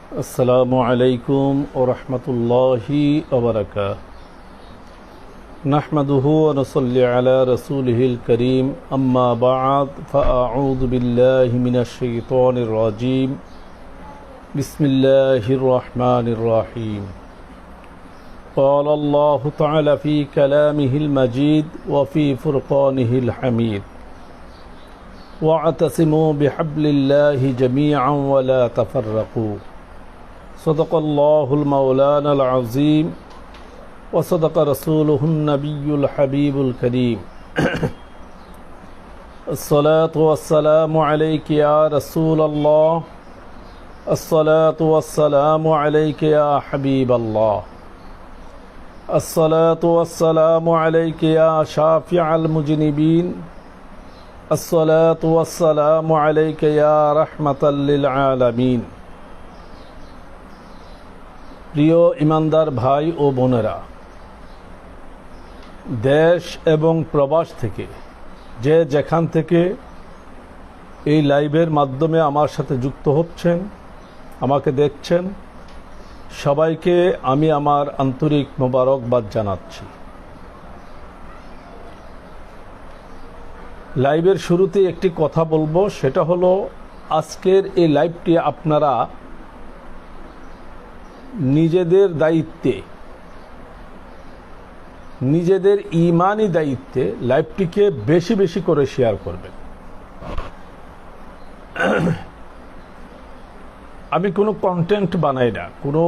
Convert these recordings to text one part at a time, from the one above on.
আসসালামু আলাইকুম ওয়া রাহমাতুল্লাহি ওয়া বারাকাতুহু। নাহমাদুহু ওয়া নুসাল্লি আলা রাসূলিহিল কারীম, আম্মা বা'দ, ফাআউযু বিল্লাহি মিনাশ শাইতানির রাজীম। বিসমিল্লাহির রাহমানির রাহিম। قال الله تعالى في كلامه المجيد وفي فرقانه الحميد واعتصموا بحبل الله جميعا ولا تفرقوا صدق الله المولانا العظيم وصدق رسوله النبي الحبيب الكريم الصلاة والسلام عليك يا رسول الله، الصلاة والسلام عليك يا حبيب الله، الصلاة والسلام عليك يا شافع المذنبين، الصلاة والسلام عليك يا رحمة للعالمين। প্রিয় ইমানদার ভাই ও বোনেরা, দেশ এবং প্রবাস থেকে যে যেখান থেকে এই লাইভের মাধ্যমে আমার সাথে যুক্ত হচ্ছেন, আমাকে দেখছেন, সবাইকে আমি আমার আন্তরিক মোবারকবাদ জানাচ্ছি। লাইভের শুরুতে একটি কথা বলবো, সেটা হলো আজকের এই লাইভটি আপনারা নিজেদের দায়িত্বে, নিজেদের ঈমানি দায়িত্বে লাইভটিকে বেশি বেশি করে শেয়ার করবেন। আমি কোনো কন্টেন্ট বানাই না, কোনো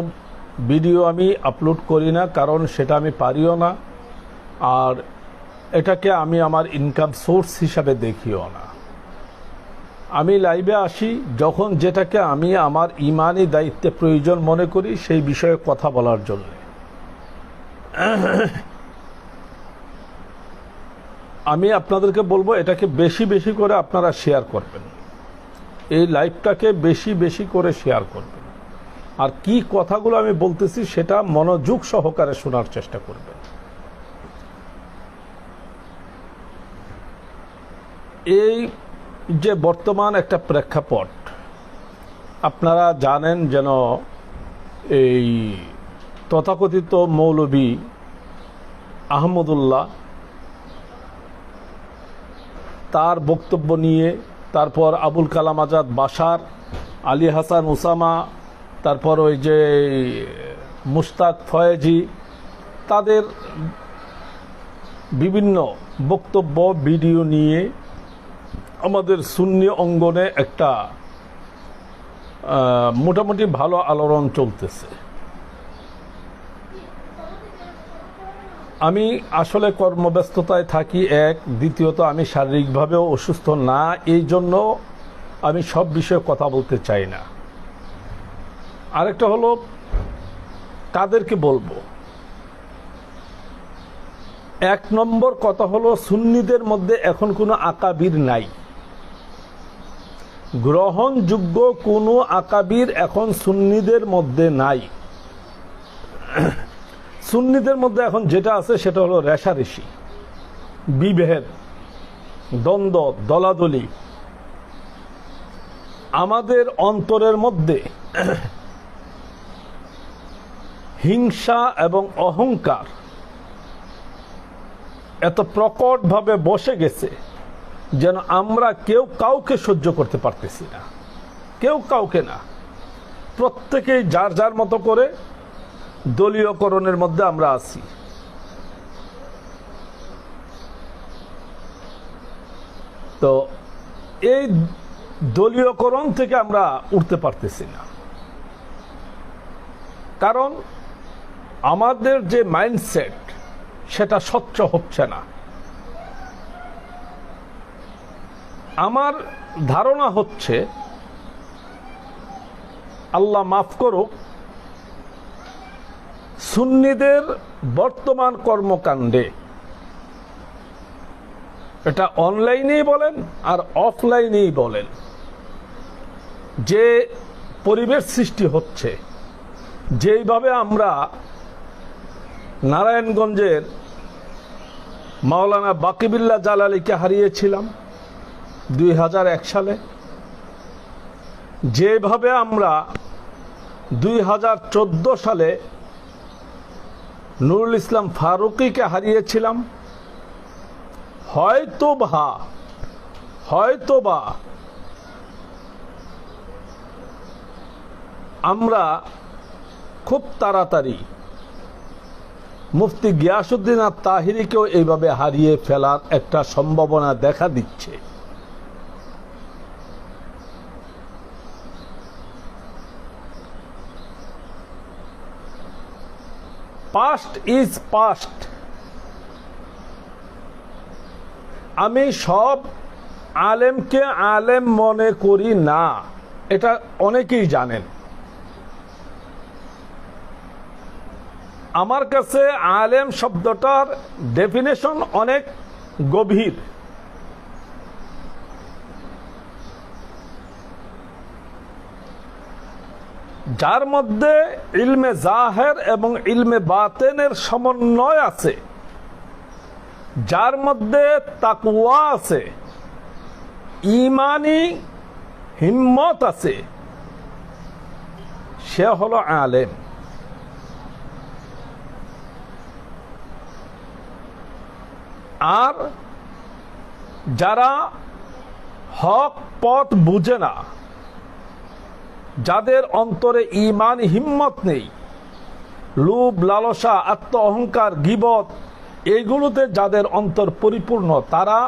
ভিডিও আমি আপলোড করি না, কারণ সেটা আমি পারিও না, আর এটাকে আমি আমার ইনকাম সোর্স হিসাবে দেখিও না। আমি লাইভে আসি যখন যেটাকে আমি আমার ঈমানি দায়িত্বে প্রয়োজন মনে করি সেই বিষয়ে কথা বলার জন্য। আমি আপনাদেরকে বলবো এটাকে বেশি বেশি করে আপনারা শেয়ার করবেন, এই লাইভটাকে বেশি বেশি করে শেয়ার করবেন, আর কি কথাগুলো আমি বলতেছি সেটা মনোযোগ সহকারে শোনার চেষ্টা করবেন। এই যে বর্তমান একটা প্রেক্ষাপট, আপনারা জানেন যেন এই তথাকথিত মৌলভী আহমদুল্লাহ তার বক্তব্য নিয়ে, তারপর আবুল কালাম আজাদ বাশার, আলী হাসান ওসামা, তারপর ওই যে মুশতাক ফয়েজি, তাদের বিভিন্ন বক্তব্য ভিডিও নিয়ে আমাদের সুন্নি অঙ্গনে একটা মোটামুটি ভালো আলোড়ন চলতেছে। আমি আসলে কর্মব্যস্ততায় থাকি, এক, দ্বিতীয়ত আমি শারীরিকভাবেও অসুস্থ না, এই জন্য আমি সব বিষয়ে কথা বলতে চাই না। আরেকটা হলো, কাদেরকে বলবো, এক নম্বর কথা হলো সুন্নিদের মধ্যে এখন কোনো আকাবির নাই, গ্রহণযোগ্য কোনো আকাবির এখন সুন্নিদের মধ্যে নাই। সুন্নিদের মধ্যে এখন যেটা আছে সেটা হলো রেষারেষি, বিভেদ, দ্বন্দ্ব, দলাদলি। আমাদের অন্তরের মধ্যে হিংসা এবং অহংকার এত প্রকটভাবে বসে গেছে যেন আমরা কেউ কাউকে সহ্য করতে পারতেছি না, কেউ কাউকে না। প্রত্যেকেই যার যার মতো করে দলীয়করণের মধ্যে আমরা আছি। তো এই দলীয়করণ থেকে আমরা উঠতে পারতেছি না, কারণ আমাদের যে মাইন্ডসেট সেটা স্বচ্ছ হচ্ছে না। আমার ধারণা হচ্ছে, আল্লাহ মাফ করুক, সুন্নিদের বর্তমান কর্মকাণ্ডে, এটা অনলাইনেই বলেন আর অফলাইনেই বলেন, যে পরিবেশ সৃষ্টি হচ্ছে, যেইভাবে আমরা নারায়ণগঞ্জের মাওলানা বাকিবিল্লাহ জালালীকে হারিয়েছিলাম 2001 সালে, যেভাবে আমরা 2014 সালে নুরুল ইসলাম ফারুকীকে হারিয়েছিলাম। হয়তোবা আমরা খুব তাড়াতাড়ি মুফতি গিয়াসউদ্দিন আত-তাহিরিকেও এইভাবে হারিয়ে ফেলার একটা সম্ভাবনা দেখা দিচ্ছে। Past is past. আমি সব আলেমকে আলেম মনে করি না, এটা অনেকেই জানেন। আমার কাছে আলেম শব্দটার ডেফিনেশন অনেক গভীর। যার মধ্যে ইলমে জাহের এবং ইলমে বাতেনের সমন্বয় আছে, যার মধ্যে তাকওয়া আছে, ঈমানি হিম্মত আছে, সে হলো আলেম। আর যারা হক পথ বুঝে না, যাদের অন্তরে ঈমান হিম্মত নেই, লোভ লালসা আত্ম অহংকার গীবত এইগুলোতে যাদের অন্তর পরিপূর্ণ, তারা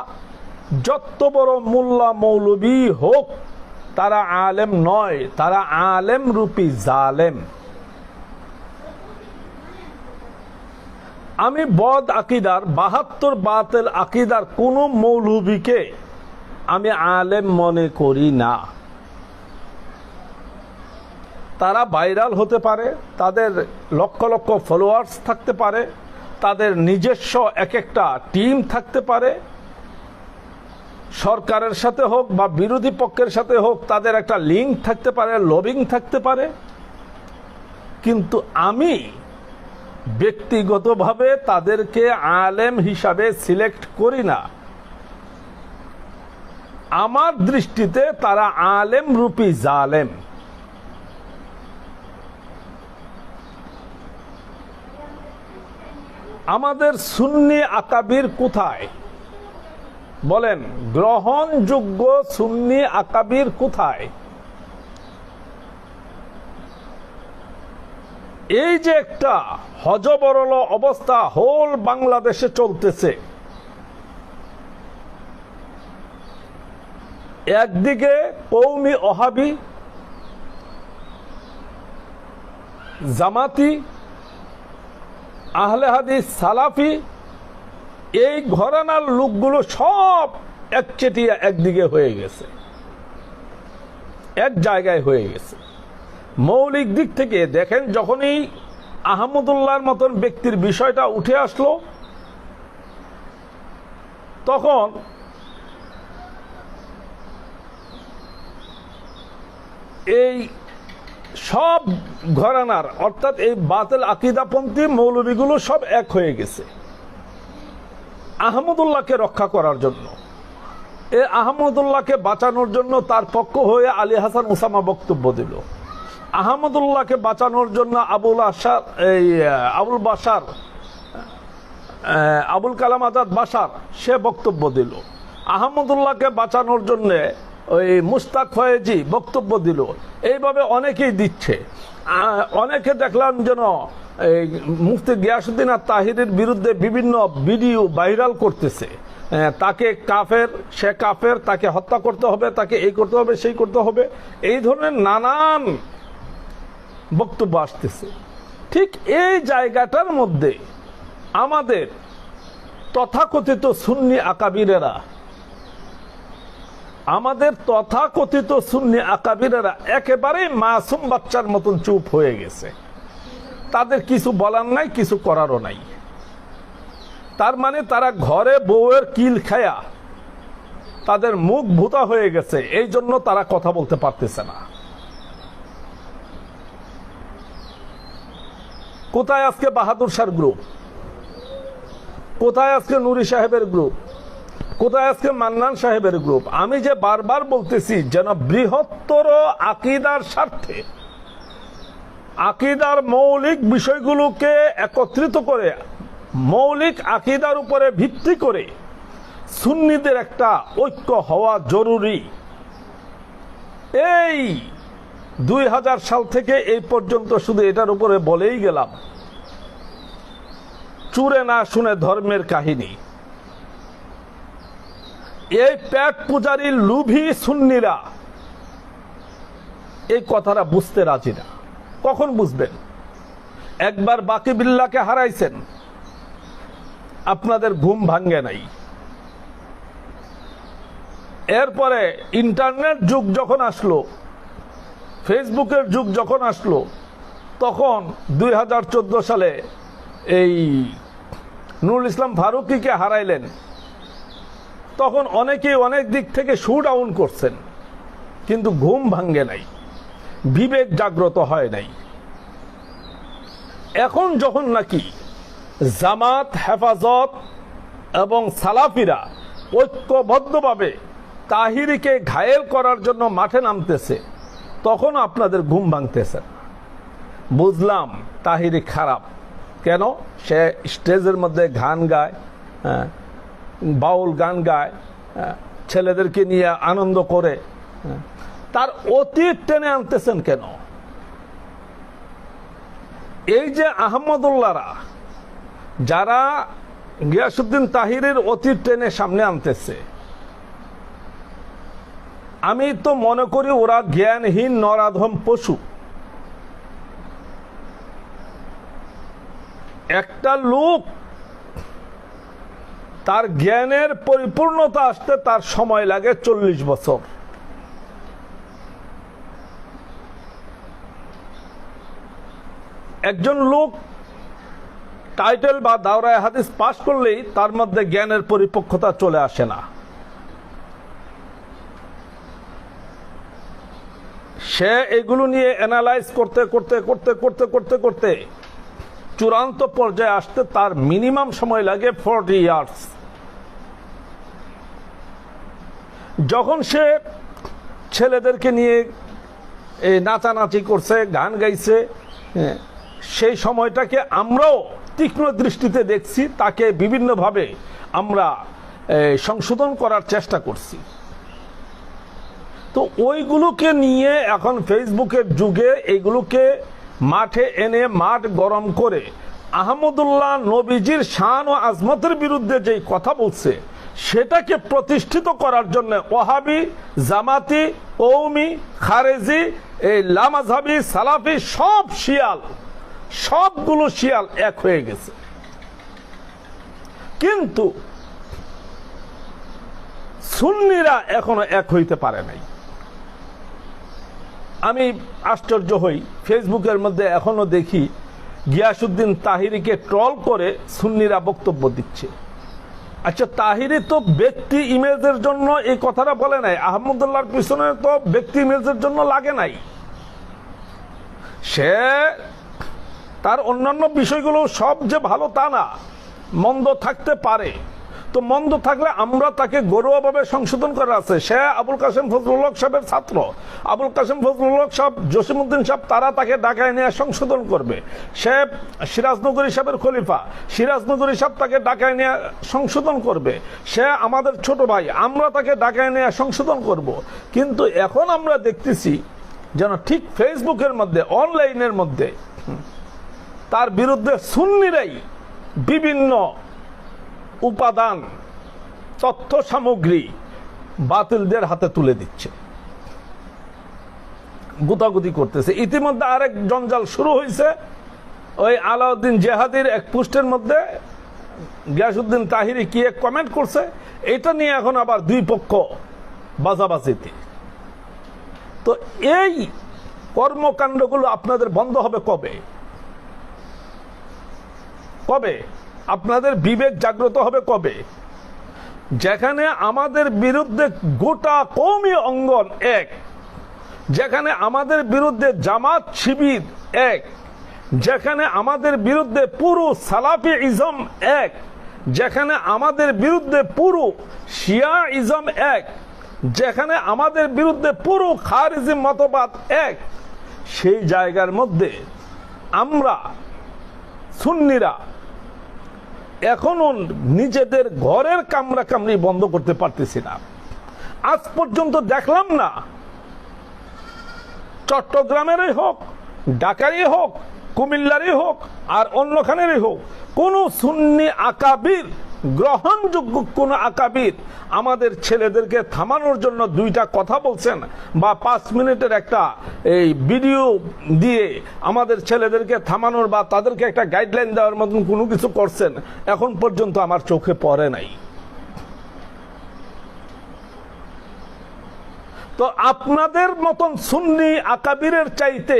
যত বড় মোল্লা মৌলবী হোক, তারা আলেম নয়, তারা আলেম রূপী জালেম। আমি বদ আকিদার 72 বাতিল আকিদার কোন মৌলবীকে আমি আলেম মনে করি না। তারা ভাইরাল হতে পারে, তাদের লক্ষ লক্ষ ফলোয়ার্স থাকতে পারে, তাদের নিজস্ব এক একটা টিম থাকতে পারে, সরকারের সাথে হোক বা বিরোধী পক্ষের সাথে হোক তাদের একটা লিঙ্ক থাকতে পারে, লবিং থাকতে পারে, কিন্তু আমি ব্যক্তিগতভাবে তাদেরকে আলেম হিসাবে সিলেক্ট করি না। আমার দৃষ্টিতে তারা আলেম রূপী জালেম। আমাদের সুন্নি আকাবির কোথায় বলেন? গ্রহণযোগ্য সুন্নি আকাবির কোথায়? এই যে একটা হযবরল অবস্থা হোল বাংলাদেশে চলতেছে, একদিকে কওমি ওহাবি, জামাতি, আহলে হাদিস, সালাফি, এই ঘরানার লোকগুলো সব একচেটিয়া একদিকে হয়ে গেছে, এক জায়গায় হয়ে গেছে। মৌলিক দিক থেকে দেখেন, যখনই আহমদুল্লাহর মতন ব্যক্তির বিষয়টা উঠে আসলো, তখন এই সব ঘরানার অর্থাৎ এই বাতিল আকিদাপন্থী মৌলবীগুলো সব এক হয়ে গেছে আহমদুল্লাহকে রক্ষা করার জন্য। এই আহমদুল্লাহকে বাঁচানোর জন্য তার পক্ষ হয়ে আলী হাসান ওসামা বক্তব্য দিল, আহমদুল্লাহকে বাঁচানোর জন্য আবুল কালাম আজাদ বাশার সে বক্তব্য দিল, আহমদুল্লাহকে বাঁচানোর জন্য ওই মুস্তাক ফয়েজি বক্তব্য দিল। এইভাবে অনেকেই দিচ্ছে। অনেকে দেখলাম যেন এই মুফতি গিয়াসউদ্দিন আত-তাহিরির বিরুদ্ধে বিভিন্ন ভিডিও ভাইরাল করতেছে, তাকে কাফের, সে কাফের, তাকে হত্যা করতে হবে, তাকে এই করতে হবে, সেই করতে হবে, এই ধরনের নানান বক্তব্য আসতেছে। ঠিক এই জায়গাটার মধ্যে আমাদের তথাকথিত সুন্নি আকাবিরেরা, একেবারেই মাসুম বাচ্চার মতন চুপ হয়ে গেছে। তাদের কিছু বলার নাই, কিছু করারও নাই। তার মানে তারা ঘরে বউয়ের কিল খায়া তাদের মুখ ভূতা হয়ে গেছে, এই জন্য তারা কথা বলতে পারতেছে না। কোথায় আজকে বাহাদুর শাহর গ্রুপ? কোথায় আজকে নুরি সাহেবের গ্রুপ? কোথায় আজকে মান্নান সাহেবের গ্রুপ? আমি যে বারবার বলতেছি, যেন বৃহত্তর আকিদার স্বার্থে আকীদার মৌলিক বিষয়গুলোকে একত্রিত করে মৌলিক আকীদার উপরে ভিত্তি করে সুন্নিদের একটা ঐক্য হওয়া জরুরি। এই 2000 সাল থেকে এই পর্যন্ত শুধু এটার উপরে বলেই গেলাম। চুরে না শুনে ধর্মের কাহিনী। এই পেট পূজারী লুভি সুন্নিরা এই কথাটা বুঝতে রাজি না। কখন বুঝবেন? একবার বাকি বিল্লাহকে হারাইছেন, আপনাদের ঘুম ভাঙ্গে নাই। এরপরে ইন্টারনেট যুগ যখন আসলো, ফেসবুকের যুগ যখন আসলো, তখন 2014 সালে এই নুরুল ইসলাম ফারুকীকে হারাইলেন। তখন অনেকেই অনেক দিক থেকে শু ডাউন করছেন, কিন্তু ঘুম ভাঙ্গে নাই, বিবেক জাগ্রত হয় নাই। এখন যখন নাকি জামাত, হেফাজত এবং সালাফিরা ঐক্যবদ্ধভাবে তাহিরিকে ঘায়েল করার জন্য মাঠে নামতেছে, তখন আপনাদের ঘুম ভাঙতেছে। বুঝলাম তাহিরি খারাপ। কেন? সে স্টেজের মধ্যে গান গায়, বাউল গান গায়, ছেলেদেরকে নিয়ে আনন্দ করে। তার অতীত টেনে আনতেছেন কেন? এই যে আহমদুল্লাহরা যারা গিয়াসউদ্দিন তাহিরের অতীত টেনে সামনে আনতেছে, আমি তো মনে করি ওরা জ্ঞানহীন নরাধম পশু। একটা লোক তার জ্ঞানের পরিপূর্ণতা আসতে তার সময় লাগে 40 বছর। একজন লোক টাইটেল বা দাওরায়ে হাদিস পাশ করলেই তার মধ্যে জ্ঞানের পরিপক্কতা চলে আসে না। সে এগুলো নিয়ে অ্যানালাইজ করতে করতে করতে করতে করতে করতে চূড়ান্ত পর্যায়ে আসতে তার মিনিমাম সময় লাগে 40 ইয়ার্স। যখন সে ছেলেদেরকে নিয়ে নাচানাচি করছে, গান গাইছে, সেই সময়টাকে আমরাও তীক্ষ্ণ দৃষ্টিতে দেখছি, তাকে বিভিন্নভাবে আমরা সংশোধন করার চেষ্টা করছি। তো ওইগুলোকে নিয়ে এখন ফেসবুকের যুগে এইগুলোকে মাঠে এনে মাঠ গরম করে আহমদুল্লাহ নবীজির শান ও আজমতের বিরুদ্ধে যেই কথা বলছে, সেটাকে প্রতিষ্ঠিত করার জন্য ওয়াহাবি, জামাতি, কওমি, খারেজি, এই লামাযহাবি, সালাফি সব শিয়াল, সবগুলো শিয়াল এক হয়ে গেছে। কিন্তু সুন্নিরা এখনো এক হইতে পারে নাই। আমি আশ্চর্য হই, ফেসবুকের মধ্যে এখনো দেখি গিয়াসউদ্দিন তাহিরিকে ট্রল করে সুন্নিরা বক্তব্য দিচ্ছে। আচ্ছা, তাহিরি তো ব্যক্তি ইমেজের জন্য এই কথাটা বলে নাই, আহমদুল্লাহর পিছনে তো ব্যক্তি ইমেজের জন্য লাগে নাই। সে তার অন্যান্য বিষয়গুলো সব যে ভালো তা না, মন্দ থাকতে পারে। তো মন্দ থাকলে আমরা তাকে গৌরবভাবে সংশোধন করা আছে। সে আবুল কাসেম ফজলুল হক সাহেবের ছাত্র, আবুল কাসেম ফজলুল হক সাহেব, জসিমউদ্দিন সাহেব, তারা তাকে ঢাকায় নিয়ে সংশোধন করবে। সে সিরাজনগরী সাহেবের খলিফা, সিরাজনগরী সাহেব তাকে ঢাকায় নিয়ে সংশোধন করবে। সে আমাদের ছোট ভাই, আমরা তাকে ঢাকায় নিয়ে সংশোধন করব। কিন্তু এখন আমরা দেখতেছি যেন ঠিক ফেসবুকের মধ্যে, অনলাইনের মধ্যে তার বিরুদ্ধে সুন্নিরাই বিভিন্ন উপাদান, তথ্য সামগ্রী বাতিলদের হাতে তুলে দিচ্ছে, গুতাগুতি করতেছে। ইতিমধ্যে আরেক জঞ্জাল শুরু হয়েছে। ওই আলাউদ্দিন জেহাদির এক পোস্টের মধ্যে গিয়াসউদ্দিন তাহিরি কি এক কমেন্ট করছে, এটা নিয়ে এখন আবার দুই পক্ষ বাজাবাজিতে। তো এই কর্মকাণ্ডগুলো আপনাদের বন্ধ হবে কবে? কবে আপনাদের বিবেক জাগ্রত হবে কবে? যেখানে আমাদের বিরুদ্ধে গোটা কওমি অঙ্গন এক, যেখানে আমাদের বিরুদ্ধে জামাত শিবির এক, যেখানে আমাদের বিরুদ্ধে পুরো সালাফি ইজম এক, যেখানে আমাদের বিরুদ্ধে পুরো শিয়া ইজম এক, যেখানে আমাদের বিরুদ্ধে পুরো খারিজি মতবাদ এক, সেই জায়গার মধ্যে আমরা সুন্নিরা এখনো নিজেদের ঘরের কামরা কামড়ি বন্ধ করতে পারতেছি না। আজ পর্যন্ত দেখলাম না, চট্টগ্রামেরই হোক, ঢাকারই হোক, কুমিল্লারই হোক, আর অন্যখানেরই হোক, কোন সুন্নি আকাবির, গ্রহণযোগ্য কোন আকাবির আমাদের ছেলেদেরকে থামানোর জন্য দুইটা কথা বলছেন বা 5 মিনিটের একটা এই ভিডিও দিয়ে আমাদের ছেলেদেরকে থামানোর বা তাদেরকে একটা গাইডলাইন দেওয়ার মতন কোনো কিছু করছেন, এখন পর্যন্ত আমার চোখে পড়ে নাই। তো আপনাদের মতন সুন্নি আকাবিরের চাইতে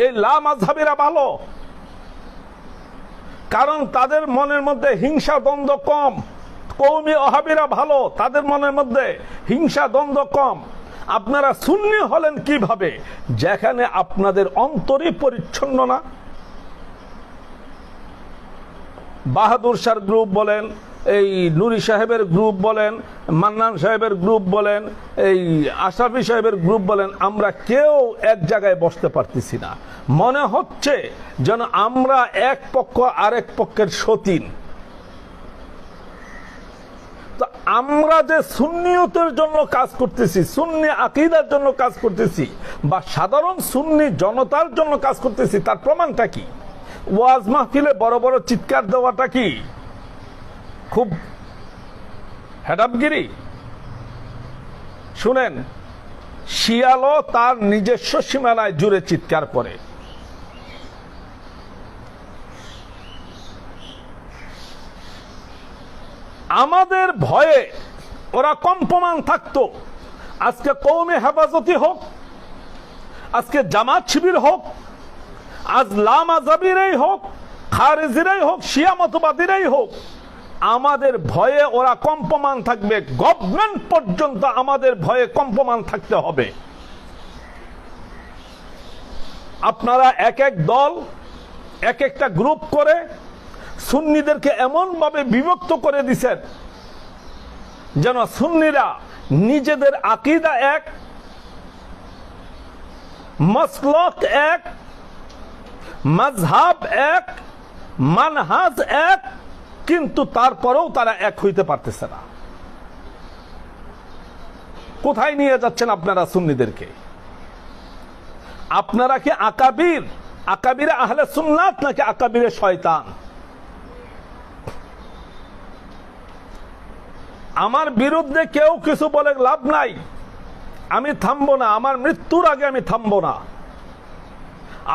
এই লা মাযহাবিরা ভালো, কারণ তাদের মনের মধ্যে হিংসা দ্বন্দ্ব কম। কওমি ওহাবিরা ভালো, তাদের মনের মধ্যে হিংসা দ্বন্দ্ব কম। আপনারা সুন্নি হলেন কিভাবে, যেখানে আপনাদের অন্তরই পরিচ্ছন্ন না? বাহাদুর শাহর গ্রুপ বলেন, এই নুরি সাহেবের গ্রুপ বলেন, মান্নান সাহেবের গ্রুপ বলেন, এই আশরাফি সাহেবের গ্রুপ বলেন, আমরা কেউ এক জায়গায় বসতে পারতেছি না। মনে হচ্ছে যেন আমরা এক পক্ষ আরেক পক্ষের সতীন। তো আমরা যে সুন্নিয়তের জন্য কাজ করতেছি, সুন্নি আকীদার জন্য কাজ করতেছি, বা সাধারণ সুন্নি জনতার জন্য কাজ করতেছি, তার প্রমাণটা কি? ওয়াজ মাহফিলে বড় বড় চিৎকার দেওয়াটা কি খুব হেডাপগিরি? শুনেন, শিয়ালও তার নিজস্ব সীমানায় জুড়ে চিৎকার করে। আমাদের ভয়ে ওরা কম্পমান থাকতো। আজকে কওমি হেফাজতি হোক, আজকে জামাত শিবির হোক, আজ লা মাযহাবিরাই হোক, খারেজিরাই হোক, শিয়া মতবাদীরাই হোক, আমাদের ভয়ে ওরা কম্পমান থাকবে। গভর্নমেন্ট পর্যন্ত আমাদের ভয়ে কম্পমান থাকতে হবে। আপনারা এক এক দল, এক একটা গ্রুপ করে সুন্নিদেরকে এমন ভাবে বিভক্ত করে দিছেন যেন সুন্নিরা নিজেদের আকীদা এক, মাসলক এক, মাযহাব এক, মানহাজ এক, কিন্তু তারপরেও তারা এক হইতে পারতেছে না। কোথায় নিয়ে যাচ্ছেন আপনারা সুন্নিদেরকে? আপনারা কি আকাবির, আকাবিরে আহলে সুন্নাত নাকি আকাবিরে শয়তান? আমার বিরুদ্ধে কেউ কিছু বলে লাভ নাই, আমি থামবো না, আমার মৃত্যুর আগে আমি থামবো না।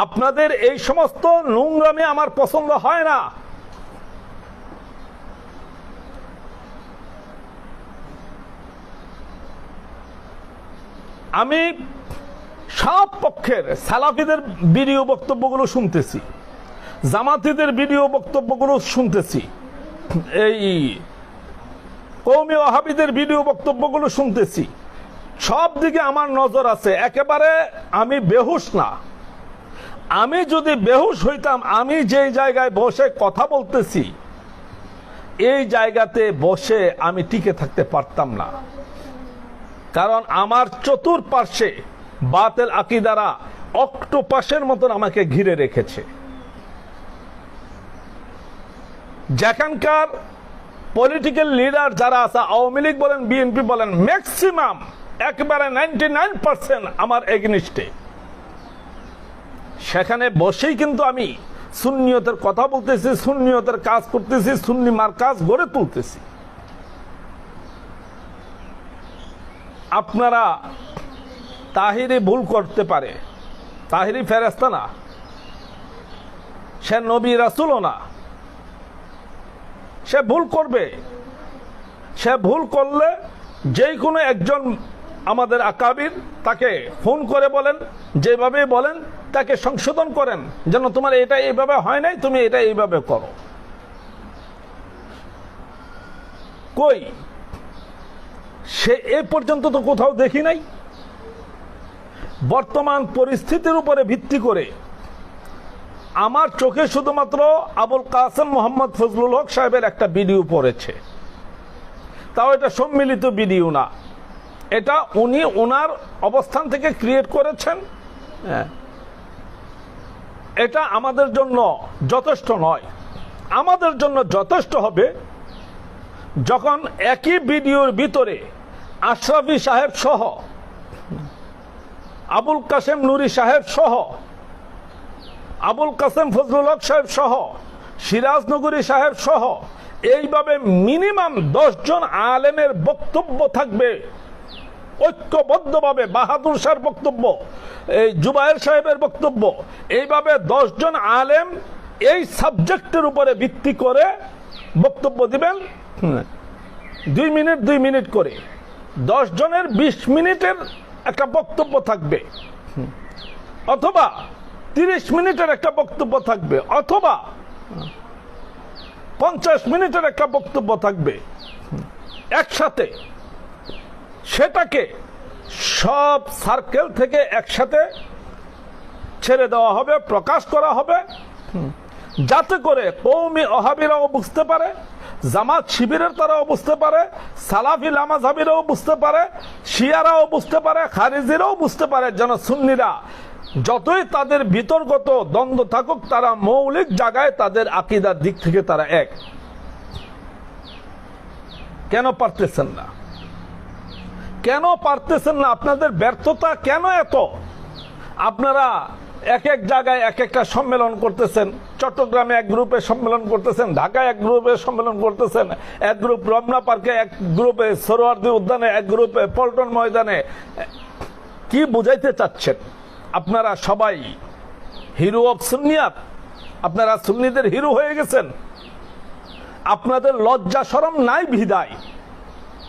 আপনাদের এই সমস্ত নোংরামি আমার পছন্দ হয় না। আমি সব পক্ষের সালাফিদের ভিডিও বক্তব্যগুলো শুনতেছি, জামাতিদের ভিডিও বক্তব্যগুলো শুনতেছি, এই কওমি ওয়াহাবিদের ভিডিও বক্তব্যগুলো শুনতেছি। সব দিকে আমার নজর আছে। একেবারে আমি বেহুশ না। আমি যদি বেহুশ হইতাম, আমি যেই জায়গায় বসে কথা বলতেছি, এই জায়গাতে বসে আমি টিকে থাকতে পারতাম না। কারণ আমার চতুর্পার্শ্বে বাতিল আকীদারা অক্টোপাসের মতন আমাকে ঘিরে রেখেছে। যেখানকার পলিটিক্যাল লিডার যারা আছে, আওয়ামী লীগ বলেন, বিএনপি বলেন, ম্যাক্সিমাম একেবারে 99% আমার এগেনিস্টে। সেখানে বসেই কিন্তু আমি সুন্নিয়তের কথা বলতেছি, সুন্নিয়তের কাজ করতেছি, সুন্নি মার্কাজ গড়ে তুলতেছি। আপনারা, তাহিরি ভুল করতে পারে, তাহিরি ফেরেশতা না, সে নবী রাসূলও না, সে ভুল করবে। সে ভুল করলে যে কোনো একজন আমাদের আকাবির তাকে ফোন করে বলেন, যেভাবে বলেন তাকে সংশোধন করেন, যেন তোমার এটা এইভাবে হয় নাই, তুমি এটা এইভাবে করো। কই, সে এ পর্যন্ত তো কোথাও দেখি নাই। বর্তমান পরিস্থিতির উপরে ভিত্তি করে আমার চোখে শুধুমাত্র আবুল কাসেম মোহাম্মদ ফজলুল হক সাহেবের একটা ভিডিও পড়েছে, তাও এটা সম্মিলিত ভিডিও না, এটা উনি ওনার অবস্থান থেকে ক্রিয়েট করেছেন। এটা আমাদের জন্য যথেষ্ট নয়। আমাদের জন্য যথেষ্ট হবে যখন একই ভিডিওর ভিতরে আশরাফি সাহেব সহ, আবুল কাসেম নুরি সাহেব সহ, আবুল কাসেম ফজলুল হক সাহেব সহ, সিরাজ নগরী সাহেব সহ এইভাবে মিনিমাম 10 জন আলেমের বক্তব্য থাকবে ঐক্যবদ্ধভাবে। বাহাদুর শাহর বক্তব্য, এই জুবায়ের সাহেবের বক্তব্য, এইভাবে 10 জন আলেম এই সাবজেক্টের উপরে ভিত্তি করে বক্তব্য দিবেন। 2 মিনিট 2 মিনিট করে 10 জনের 20 মিনিটের একটা বক্তব্য থাকবে, অথবা 30 মিনিটের একটা বক্তব্য থাকবে, অথবা 50 মিনিটের একটা বক্তব্য থাকবে একসাথে। সেটাকে সব সার্কেল থেকে একসাথে ছেড়ে দেওয়া হবে, প্রকাশ করা হবে, যাতে করে কওমি ওহাবিরাও বুঝতে পারে, জামাত শিবিরের তারাও বুঝতে পারে, সালাফি লামাযহাবিরাও বুঝতে পারে, শিয়ারাও বুঝতে পারে, খারিজিরাও বুঝতে পারে, যেন সুন্নিরা যতই তাদের বিতর্কত দ্বন্দ্ব থাকুক তারা মৌলিক জায়গায় তাদের আকীদার দিক থেকে তারা এক। কেন পারতেছেন না? কেন পারতেছেন না? আপনাদের ব্যর্থতা কেন এত? আপনারা এক এক জায়গায় এক একটা সম্মেলন করতেছেন। চট্টগ্রামে এক গ্রুপে সম্মেলন করতেছেন, ঢাকায় এক গ্রুপে সম্মেলন করতেছেন, এক গ্রুপ রমনা পার্কে, এক গ্রুপে সোহরাওয়ার্দী উদ্যানে, এক গ্রুপে পল্টন ময়দানে। কি বুঝাইতে চাচ্ছেন? আপনারা সবাই হিরো অফ সুন্নিয়াত, আপনারা সুন্নিদের হিরো হয়ে গেছেন। আপনাদের লজ্জা শরম নাই বিধায়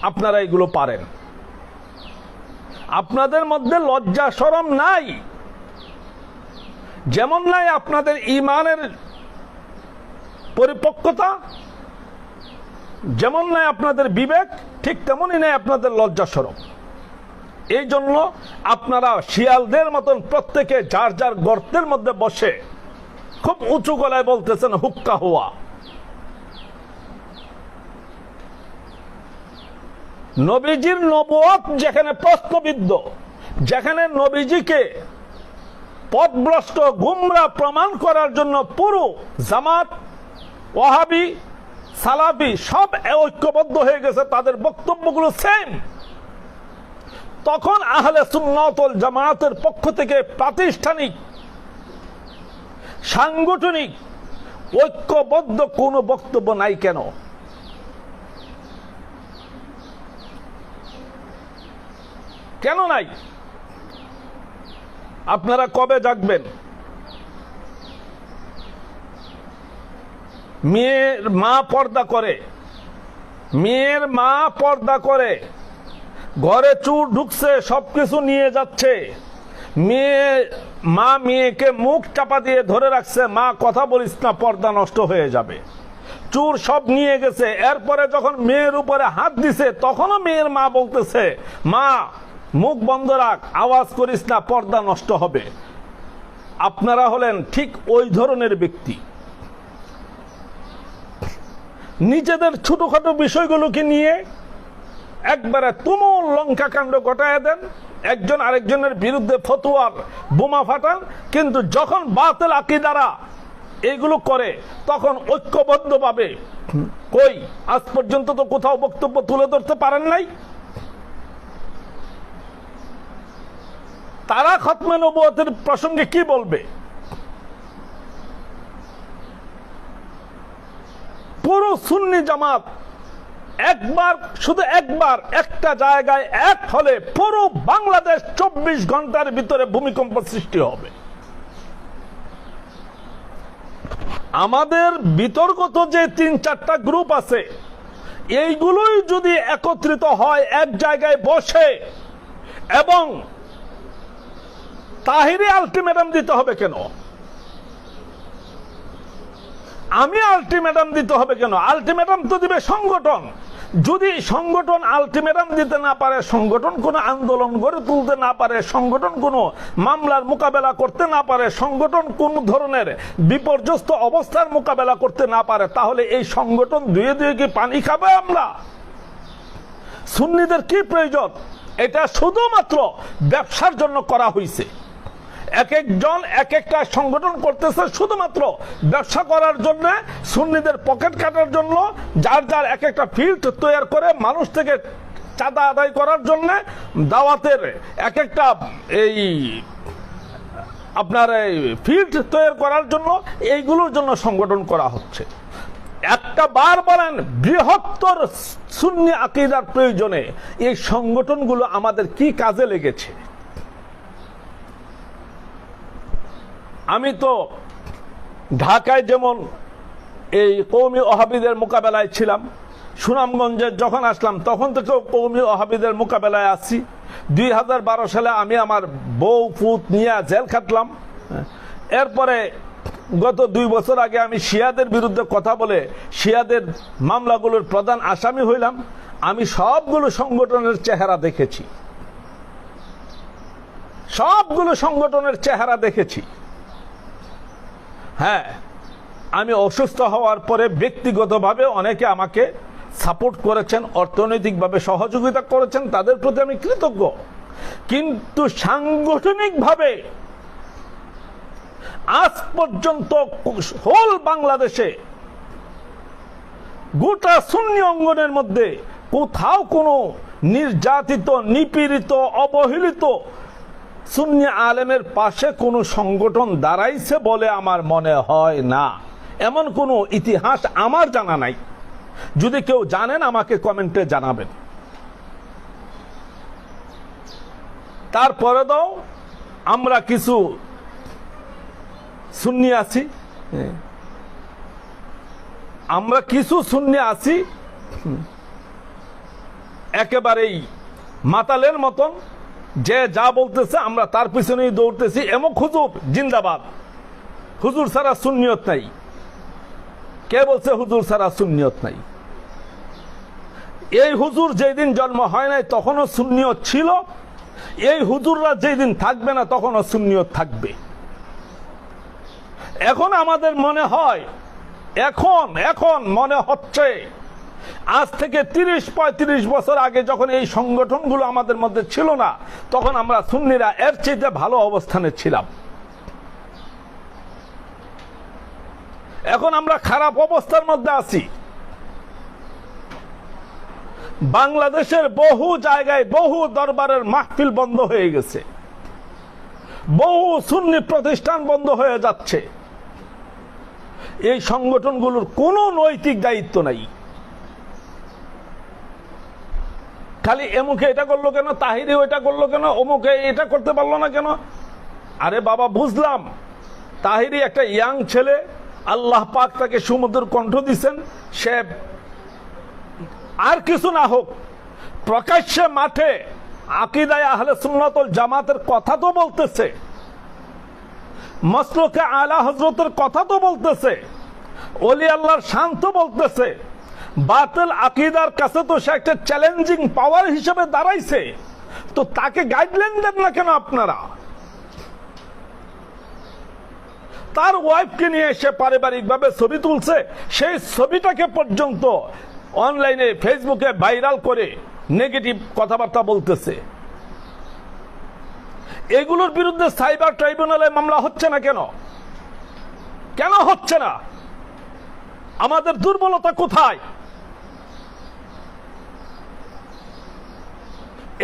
আপনারা এগুলো পারেন। আপনাদের মধ্যে লজ্জা শরম নাই, যেমন নাই আপনাদের ঈমানের পরিপক্কতা, যেমন নাই আপনাদের বিবেক, ঠিক তেমনই নাই আপনাদের লজ্জা শরম। এই জন্য আপনারা শিয়ালদের মতন প্রত্যেকে যার যার গর্তের মধ্যে বসে খুব উঁচু গলায় বলতেছেন হুক্কা হুয়া। নবীজির নবুয়ত যেখানে প্রশ্নবিদ্ধ, যেখানে নবীজিকে পথভ্রষ্ট গুমরা প্রমাণ করার জন্য পুরো জামাত, ওয়াহাবি, সালাফি সব ঐক্যবদ্ধ হয়ে গেছে, তাদের বক্তব্যগুলো সেম, তখন আহলে সুন্নাত ওয়াল জামাতের পক্ষ থেকে প্রাতিষ্ঠানিক সাংগঠনিক ঐক্যবদ্ধ কোনো বক্তব্য নাই কেন? কেন নাই? আপনারা কবে জাগবেন? মেয়ের মা পর্দা করে, মেয়ের মা পর্দা করে, ঘরে চুর ঢুকছে, সবকিছু নিয়ে যাচ্ছে, মা মেয়েকে মুখ চাপা দিয়ে ধরে রাখছে, মা কথা বলিস না পর্দা নষ্ট হয়ে যাবে। চুর সব নিয়ে গেছে, এরপরে যখন মেয়ের উপরে হাত দিছে তখনও মেয়ের মা বলতেছে, মা মুখ বন্ধ রাখ, আওয়াজ করিস না, পর্দা নষ্ট হবে। আপনারা হলেন ঠিক ওই ধরনের ব্যক্তি। নিজেদের ছোটখাটো বিষয়গুলোকে নিয়ে একবারে তুমুল লঙ্কা কাণ্ড ঘটায় দেন, একজন আরেকজনের বিরুদ্ধে ফতোয়ার বোমা ফাটান, কিন্তু যখন বাতিল আকীদারা এইগুলো করে তখন ঐক্যবদ্ধভাবে কই আজ পর্যন্ত তো কোথাও বক্তব্য তুলে ধরতে পারেন নাই। তারা খতমে নবুয়তের প্রসঙ্গে কি বলবে? পুরো সুন্নি জামাত একবার, শুধু একবার একটা জায়গায় এক হলে পুরো বাংলাদেশ 24 ঘন্টার ভিতরে ভূমিকম্প সৃষ্টি হবে। আমাদের বিতর্কত যে 3-4টা গ্রুপ আছে, এইগুলোই যদি একত্রিত হয় এক জায়গায় বসে, এবং তাহিরি আলটিমেটাম দিতে হবে কেন? আমি আলটিমেটাম দিতে হবে কেন? আলটিমেটাম তো দিবে সংগঠন। যদি সংগঠন আলটিমেটাম দিতে না পারে, সংগঠন কোনো আন্দোলন গড়ে তুলতে না পারে, সংগঠন কোনো মামলার মোকাবেলা করতে না পারে, সংগঠন কোন ধরনের বিপর্যস্ত অবস্থার মোকাবেলা করতে না পারে, তাহলে এই সংগঠন ধুয়ে ধুয়ে কি পানি খাবে আমরা? সুন্নিদের কি প্রয়োজন? এটা শুধুমাত্র ব্যবসার জন্য করা হয়েছে। এক একজন এক একটা সংগঠন করতেছে শুধুমাত্র ব্যবসা করার জন্য, সুন্নিদের পকেট কাটার জন্য, যার যার এক একটা ফিল্ড তৈরি করে মানুষ থেকে চাঁদা আদায় করার জন্য, দাওয়াতের এক একটা এই আপনার এই ফিল্ড তৈরি করার জন্য, এইগুলোর জন্য সংগঠন করা হচ্ছে। একটা বার বলেন বৃহত্তর সুন্নি আকীদার প্রয়োজনে এই সংগঠনগুলো আমাদের কি কাজে লেগেছে? আমি তো ঢাকায় যেমন এই কওমি ওহাবিদের মোকাবেলায় ছিলাম, সুনামগঞ্জে যখন আসলাম তখন থেকে কওমি ওহাবিদের মোকাবেলায় আছি। 2012 সালে আমি আমার বউ পুত নিয়ে জেল খাটলাম। এরপরে গত 2 বছর আগে আমি শিয়াদের বিরুদ্ধে কথা বলে শিয়াদের মামলাগুলোর প্রধান আসামি হইলাম। আমি সবগুলো সংগঠনের চেহারা দেখেছি, সবগুলো সংগঠনের চেহারা দেখেছি। হ্যাঁ, আমি অসুস্থ হওয়ার পরে ব্যক্তিগতভাবে অনেকে আমাকে সাপোর্ট করেছেন, অর্থনৈতিকভাবে সহযোগিতা করেছেন, তাদের প্রতি আমি কৃতজ্ঞ। কিন্তু সাংগঠনিকভাবে আজ পর্যন্ত হোল বাংলাদেশে গোটা সুন্নি অঙ্গনের মধ্যে কোথাও কোনো নির্যাতিত, নিপীড়িত, অবহেলিত সুন্নি আলেমের পাশে কোনো সংগঠন দাঁড়াইছে বলে আমার মনে হয় না। এমন কোনো ইতিহাস আমার জানা নাই। যদি কেউ জানেন আমাকে কমেন্টে জানাবেন। তারপরে তো আমরা কিছু সুন্নি আছি, আমরা কিছু সুন্নি আছি একেবারেই মাতালের মতন, যে যা বলতেছে আমরা তার পিছনেই দৌড়তেছি। এমক হুজুর জিন্দাবাদ, হুজুর ছাড়া সুন্নিয়ত নাই। কে বলছে হুজুর ছাড়া সুন্নিয়ত নাই? এই হুজুর যেদিন জন্ম হয় নাই তখনও সুন্নিয়ত ছিল, এই হুজুররা যেদিন থাকবে না তখনও সুন্নিয়ত থাকবে। এখন আমাদের মনে হয়, এখন মনে হচ্ছে আজ থেকে 30-35 বছর আগে যখন এই সংগঠনগুলো আমাদের মধ্যে ছিল না, তখন আমরা সুন্নিরা এর চেয়ে ভালো অবস্থানে ছিলাম। এখন আমরা খারাপ অবস্থার মধ্যে আছি। বাংলাদেশের বহু জায়গায় বহু দরবারের মাহফিল বন্ধ হয়ে গেছে, বহু সুন্নি প্রতিষ্ঠান বন্ধ হয়ে যাচ্ছে। এই সংগঠনগুলোর কোনো নৈতিক দায়িত্ব নাই। খালি এমুকে এটা করলো কেন, তাহিরি ওইটা করলো কেন, অমুকে এটা করতে পারলো না কেন। আরে বাবা, বুঝলাম তাহিরি একটা ইয়াং ছেলে, আল্লাহ পাক তাকে সুমধুর কণ্ঠ দিছেন, সে আর কিছু না হোক প্রকাশ্যে মাঠে আকীদায়ে আহলে সুন্নাত ওয়াল জামাতের কথা তো বলতেছে, মাসলুকে আলা হযরতের কথা তো বলতেছে, ওলি আল্লাহর শান তো বলতেছে। বাতিল আকীদার কাছে তো সে একটা চ্যালেঞ্জিং পাওয়ার হিসেবে দাঁড়াইছে। তো তাকে গাইডলাইন দেন না কেন আপনারা? তার ওয়াইফকে নিয়ে এসে পারিবারিকভাবে ছবি তুলছে, সেই ছবিটাকে পর্যন্ত অনলাইনে ফেসবুকে ভাইরাল করে নেগেটিভ কথাবার্তা বলতেছে। এগুলোর বিরুদ্ধে সাইবার ট্রাইব্যুনালে মামলা হচ্ছে না কেন? কেন হচ্ছে না? আমাদের দুর্বলতা কোথায়?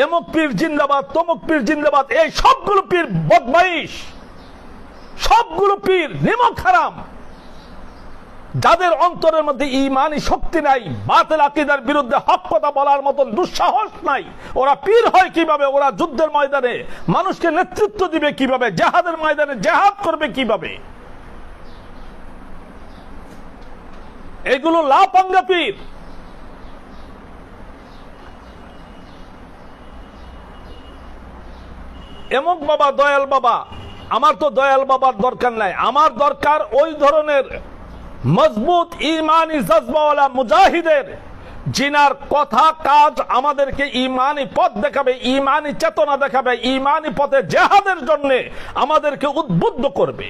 এমক পীর জিন্দাবাদ, তমক পীর জিন্দাবাদ, এই সবগুলো পীর বদমাইশ, সবগুলো পীর নিমক হারাম। যাদের অন্তরের মধ্যে ঈমানি শক্তি নাই, বাতিল আকীদার বিরুদ্ধে হক কথা বলার মতন দুঃসাহস নাই, ওরা পীর হয় কিভাবে? ওরা যুদ্ধের ময়দানে মানুষকে নেতৃত্ব দিবে কিভাবে? জিহাদের ময়দানে জিহাদ করবে কিভাবে? এগুলো লাপাঙ্গা পীর। এমক বাবা, দয়াল বাবা, আমার তো দয়াল বাবার দরকার নাই। আমার দরকার ওই ধরনের মজবুত ঈমানি জজবাওয়ালা মুজাহিদের, জিনার কথা কাজ আমাদেরকে ঈমানি পথ দেখাবে, ঈমানি চেতনা দেখাবে, ঈমানি পথে জিহাদের জন্য আমাদেরকে উদ্বুদ্ধ করবে।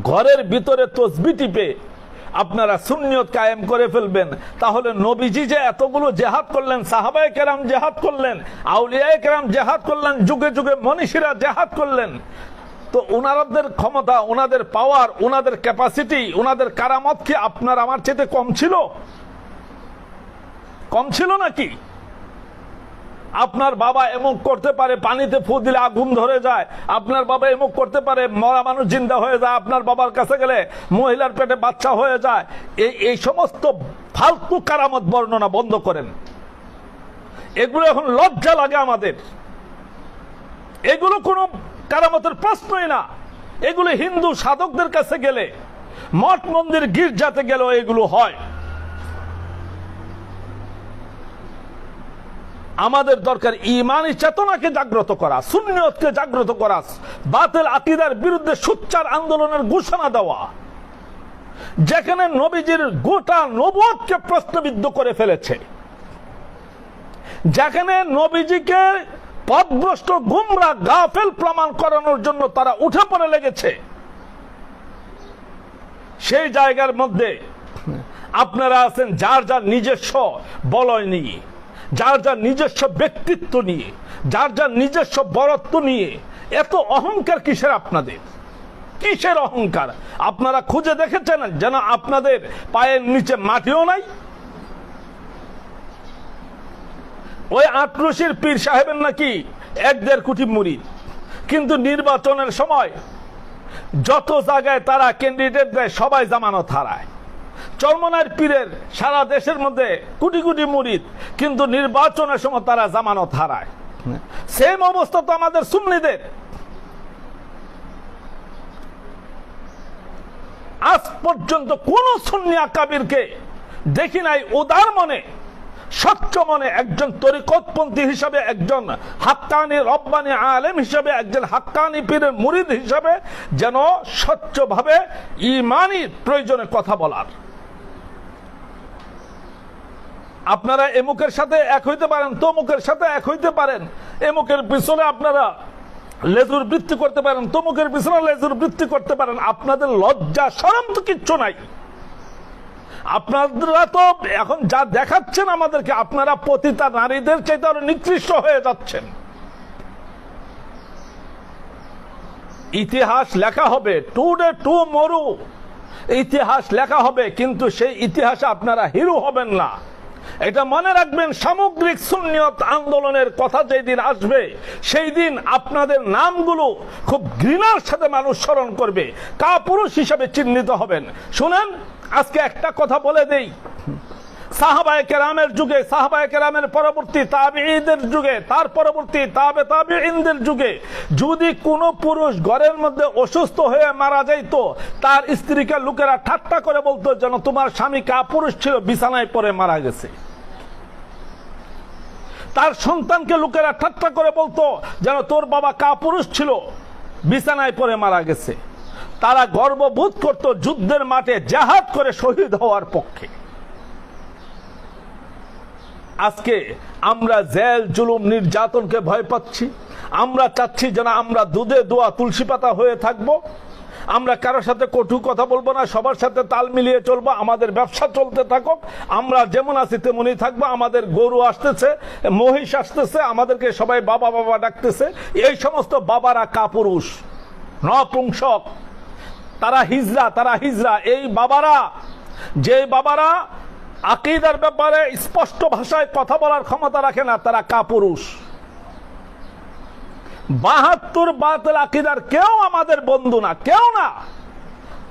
ঘরের ভিতরে তসবিহ টিপে আপনারা সুন্নিয়ত কায়েম করে ফেলবেন, তাহলে নবীজি যে এতগুলো জেহাদ করলেন, সাহাবায়ে কেরাম জেহাদ করলেন, আউলিয়ায়ে কেরাম জেহাদ করলেন, যুগে যুগে মনীষীরা জেহাদ করলেন, তো ওনাদের ক্ষমতা, ওনাদের পাওয়ার, ওনাদের ক্যাপাসিটি, ওনাদের কারামত কি আপনার আমার চেয়ে কম ছিল? কম ছিল নাকি? আপনার বাবা এমক করতে পারে, পানিতে ফু দিলে আগুন ধরে যায়। আপনার বাবা এমক করতে পারে, মরা মানুষ জিন্দা হয়ে যায়। আপনার বাবার কাছে গেলে মহিলার পেটে বাচ্চা হয়ে যায়। এই সমস্ত ফালতু কারামত বর্ণনা বন্ধ করেন। এগুলো এখন লজ্জা লাগে আমাদের। এগুলো কোনো কারামতের প্রশ্নই না। এগুলো হিন্দু সাধকদের কাছে গেলে, মঠ মন্দির গির্জাতে গেলেও এগুলো হয়। আমাদের দরকার ঈমানি চেতনাকে জাগ্রত করা, সুন্নিয়তকে জাগ্রত করা, বাতিল আকীদার বিরুদ্ধে সোচ্চার আন্দোলনের ঘোষণা দেওয়া। যেখানে নবীজির গোটা নবুয়তকে প্রশ্নবিদ্ধ করে ফেলেছে, যেখানে নবীজিকে পথভ্রষ্ট, গুমরাহ, গাফেল প্রমাণ করানোর জন্য তারা উঠে পড়ে লেগেছে, সেই জায়গার মধ্যে আপনারা আছেন যার যার নিজস্ব বলয় নিয়ে, যার যার নিজস্ব ব্যক্তিত্ব নিয়ে, যার যার নিজস্ব বরত্ব নিয়ে। এত অহংকার কিসের আপনাদের? কিসের অহংকার? আপনারা খুঁজে দেখেছেন যেন আপনাদের পায়ের নিচে মাটিও নাই? ওই আটরশির পীর সাহেবের নাকি 1-1.5 কোটি মুরিদ, কিন্তু নির্বাচনের সময় যত জায়গায় তারা ক্যান্ডিডেট দেয় সবাই জামানত হারায়। চরমনার পীরের সারা দেশের মধ্যে কোটি কোটি মুরিদ, কিন্তু নির্বাচনের সময় তারা জামানত হারায়। সেম অবস্থা তো আমাদের সুন্নিদের। আজ পর্যন্ত কোন সুন্নি আকাবিরকে দেখি নাই উদার মনে, স্বচ্ছ মনে, একজন তরিকতপন্থী হিসাবে, একজন হাক্কানি রব্বানি আলেম হিসাবে, একজন হাক্কানি পীরের মুরিদ হিসাবে যেন স্বচ্ছভাবে ঈমানি প্রয়োজনে কথা বলার। আপনারা এমুকের সাথে এক হইতে পারেন, তমুকের সাথে এক হইতে পারেন, এমুকের পিছনে আপনারা লেজুর বৃত্তি করতে পারেন, তমুকের পিছনে লেজুর বৃত্তি করতে পারেন। আপনাদের লজ্জা শরম তো কিচ্ছু নাই। আপনারা তো এখন যা দেখাচ্ছেন আমাদেরকে, আপনারা পতিতা নারীদের চাইতে আরো নিকৃষ্ট হয়ে যাচ্ছেন। ইতিহাস লেখা হবে, টুডে টুমরো ইতিহাস লেখা হবে, কিন্তু সেই ইতিহাসে আপনারা হিরো হবেন না। এটা মনে রাখবেন, সামগ্রিক সুন্নিয়ত আন্দোলনের কথা যেদিন আসবে, সেই দিন আপনাদের নামগুলো খুব ঘৃণার সাথে মানুষ স্মরণ করবে, কাপুরুষ হিসাবে চিহ্নিত হবেন। শুনেন, আজকে একটা কথা বলে দেই, সাহাবায়ে কেরামের যুগে, সাহাবায়ে কেরামের পরবর্তী তাবিঈদের যুগে, তার পরবর্তী তাবিঈনদের যুগে যদি কোনো পুরুষ ঘরের মধ্যে অসুস্থ হয়ে মারা যাইত, তার স্ত্রীকে লোকেরা ঠাট্টা করে বলতো যেন তোমার স্বামী কাপুরুষ ছিল, বিছানায় পড়ে মারা গেছে। তার সন্তানকে লোকেরা ঠাট্টা করে বলতো যেন তোর বাবা কাপুরুষ ছিল, বিছানায় পড়ে মারা গেছে। তারা গর্ববোধ করত যুদ্ধের মাঠে জিহাদ করে শহীদ হওয়ার পক্ষে। আজকে আমরা জেল, জুলুম, নির্যাতনকে ভয় পাচ্ছি। আমরা চাচ্ছি যেন আমরা দুধে দোয়া তুলসী পাতা হয়ে থাকবো। আমরা কারোর সাথে কটু কথা বলবো না, সবার সাথে তাল মিলিয়ে চলবো, আমাদের ব্যবসা চলতে থাকুক, আমরা যেমন আছি তেমনই থাকবো। আমাদের গরু আসতেছে, মহিষ আসতেছে, আমাদেরকে সবাই বাবা বাবা ডাকতেছে। এই সমস্ত বাবারা কাপুরুষ, নপুংসক, তারা হিজড়া। এই বাবারা, যে বাবারা আকীদার ব্যাপারে স্পষ্ট ভাষায় কথা বলার ক্ষমতা রাখে না, তারা কাপুরুষ। 72 বাতিল আকীদার কেউ আমাদের বন্ধু না, কেউ না।